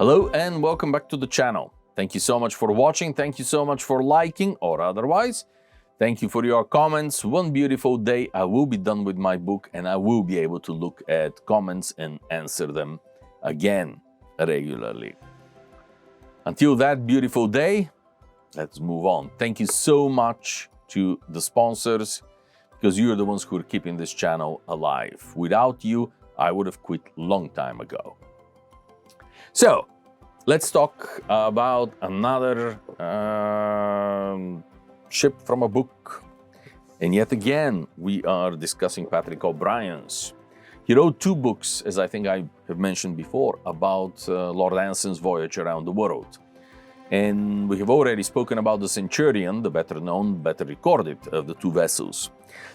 Hello and welcome back to the channel. Thank you so much for watching. Thank you so much for liking or otherwise. Thank you for your comments. One beautiful day I will be done with my book and I will be able to look at comments and answer them again regularly. Until that beautiful day, let's move on. Thank you so much to the sponsors because you're the ones who are keeping this channel alive. Without you, I would have quit long time ago. So, let's talk about another ship from a book. And yet again, we are discussing Patrick O'Brien's. He wrote two books, as I think I have mentioned before, about Lord Anson's voyage around the world. And we have already spoken about the Centurion, the better known, better recorded of the two vessels.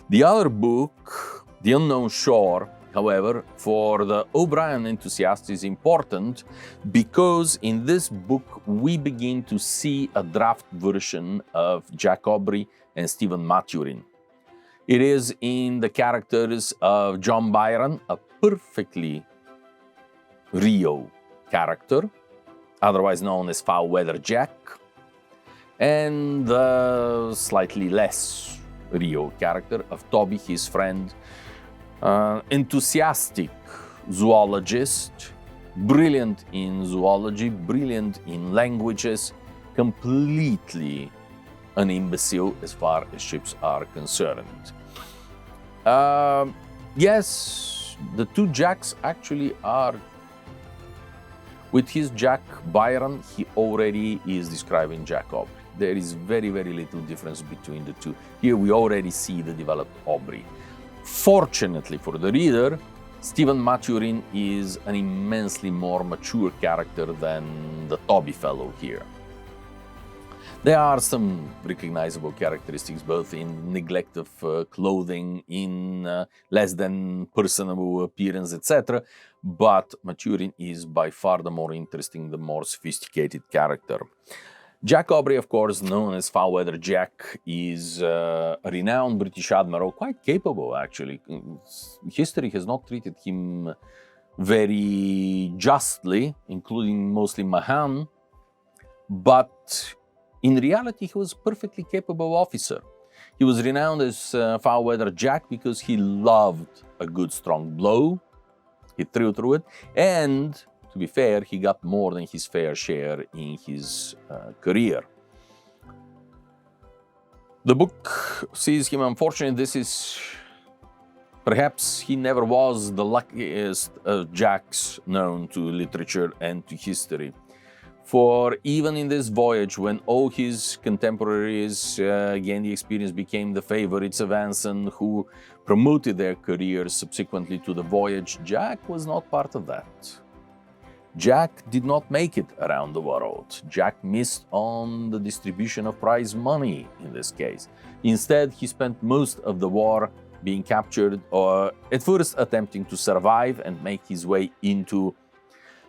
The other book, The Unknown Shore, however, for the O'Brien enthusiast is important because in this book we begin to see a draft version of Jack Aubrey and Stephen Maturin. It is in the characters of John Byron, a perfectly Rio character, otherwise known as Foul Weather Jack, and the slightly less Rio character of Toby, his friend, enthusiastic zoologist, brilliant in zoology, brilliant in languages, completely an imbecile as far as ships are concerned. Yes, the two Jacks actually are. With his Jack Byron, he already is describing Jack Aubrey. There is very, very little difference between the two. Here we already see the developed Aubrey. Fortunately for the reader, Stephen Maturin is an immensely more mature character than the Toby fellow here. There are some recognizable characteristics, both in neglect of clothing, in less than personable appearance, etc. But Maturin is by far the more interesting, the more sophisticated character. Jack Aubrey, of course, known as Foul Weather Jack, is a renowned British admiral, quite capable actually. History has not treated him very justly, including mostly Mahan, but in reality he was a perfectly capable officer. He was renowned as Foul Weather Jack because he loved a good strong blow. He threw through it, and to be fair, he got more than his fair share in his career. The book sees him, unfortunately, this is, perhaps he never was the luckiest of Jacks known to literature and to history. For even in this voyage, when all his contemporaries gained the experience, became the favorites of Anson, who promoted their careers subsequently to the voyage, Jack was not part of that. Jack did not make it around the world. Jack missed on the distribution of prize money in this case. Instead, he spent most of the war being captured or at first attempting to survive and make his way into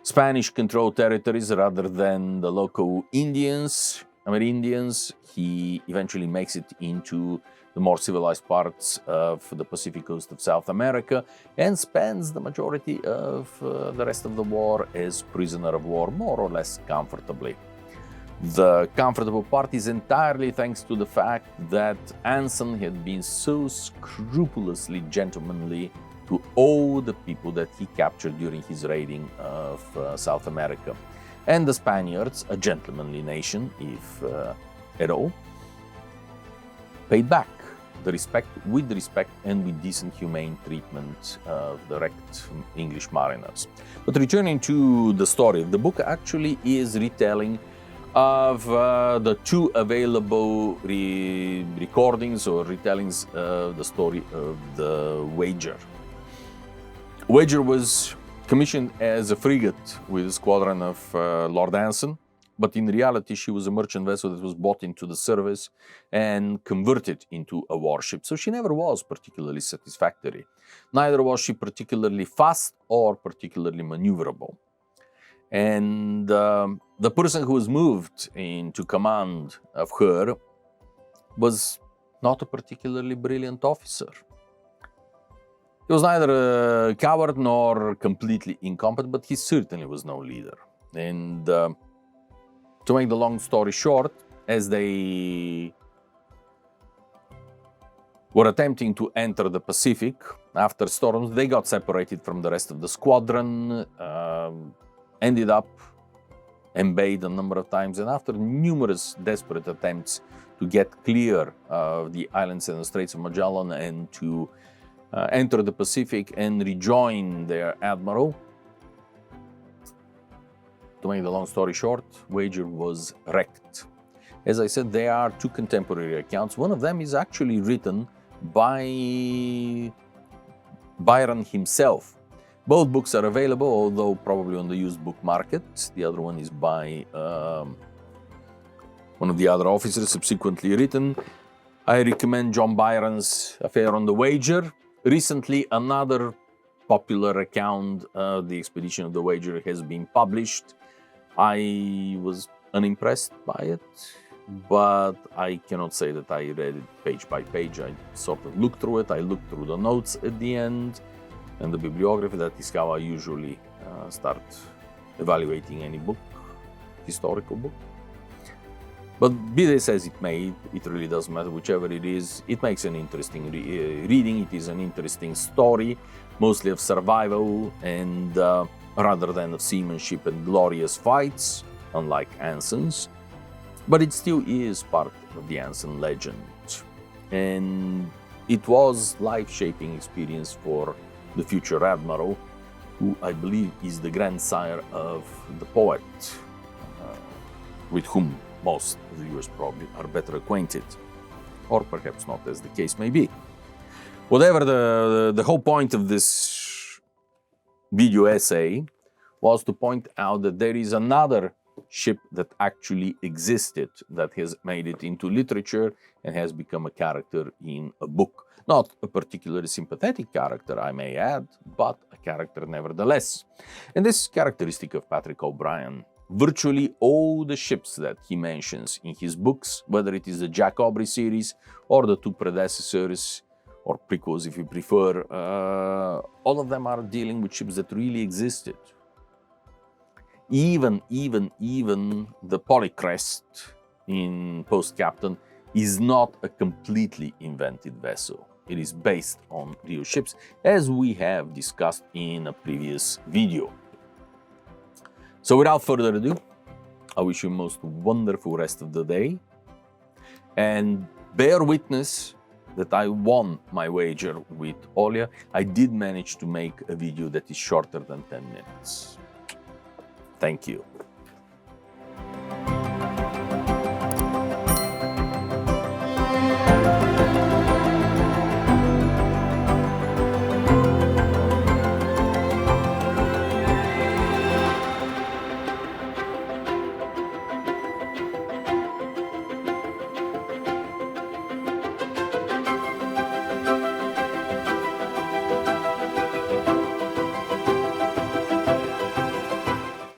Spanish-controlled territories rather than the local Indians, Amerindians. He eventually makes it into the more civilized parts of the Pacific coast of South America and spends the majority of the rest of the war as prisoner of war, more or less comfortably. The comfortable part is entirely thanks to the fact that Anson had been so scrupulously gentlemanly to all the people that he captured during his raiding of South America. And the Spaniards, a gentlemanly nation, if at all, paid back the respect and with decent humane treatment of the wrecked English mariners. But returning to the story, the book actually is retelling of the two available recordings or retellings of the story of the WAGER. WAGER was commissioned as a frigate with a squadron of Lord Anson, but in reality she was a merchant vessel that was bought into the service and converted into a warship. So she never was particularly satisfactory. Neither was she particularly fast or particularly maneuverable. And the person who was moved into command of her was not a particularly brilliant officer. He was neither a coward nor completely incompetent, but he certainly was no leader. And to make the long story short, as they were attempting to enter the Pacific after storms, they got separated from the rest of the squadron, ended up embayed a number of times, and after numerous desperate attempts to get clear of the islands and the Straits of Magellan and to enter the Pacific and rejoin their admiral. To make the long story short, WAGER was wrecked. As I said, there are two contemporary accounts. One of them is actually written by Byron himself. Both books are available, although probably on the used book market. The other one is by one of the other officers, subsequently written. I recommend John Byron's Affair on the WAGER. Recently, another popular account of the expedition of the WAGER has been published. I was unimpressed by it, but I cannot say that I read it page by page. I sort of looked through it. I looked through the notes at the end and the bibliography. That is how I usually start evaluating any book, historical book. But be this as it may, it really doesn't matter, whichever it is. It makes an interesting reading. It is an interesting story, mostly of survival and rather than of seamanship and glorious fights, unlike Anson's. But it still is part of the Anson legend. And it was life-shaping experience for the future admiral, who I believe is the grandsire of the poet, with whom most of the viewers probably are better acquainted, or perhaps not, as the case may be. Whatever the whole point of this video essay was to point out that there is another ship that actually existed, that has made it into literature and has become a character in a book. Not a particularly sympathetic character, I may add, but a character nevertheless. And this is characteristic of Patrick O'Brian. Virtually all the ships that he mentions in his books, whether it is the Jack Aubrey series or the two predecessors, or prequels if you prefer, all of them are dealing with ships that really existed. Even the Polycrest in Post Captain is not a completely invented vessel. It is based on real ships, as we have discussed in a previous video. So without further ado, I wish you a most wonderful rest of the day, and bear witness that I won my wager with OLHA. I did manage to make a video that is shorter than 10 minutes. Thank you.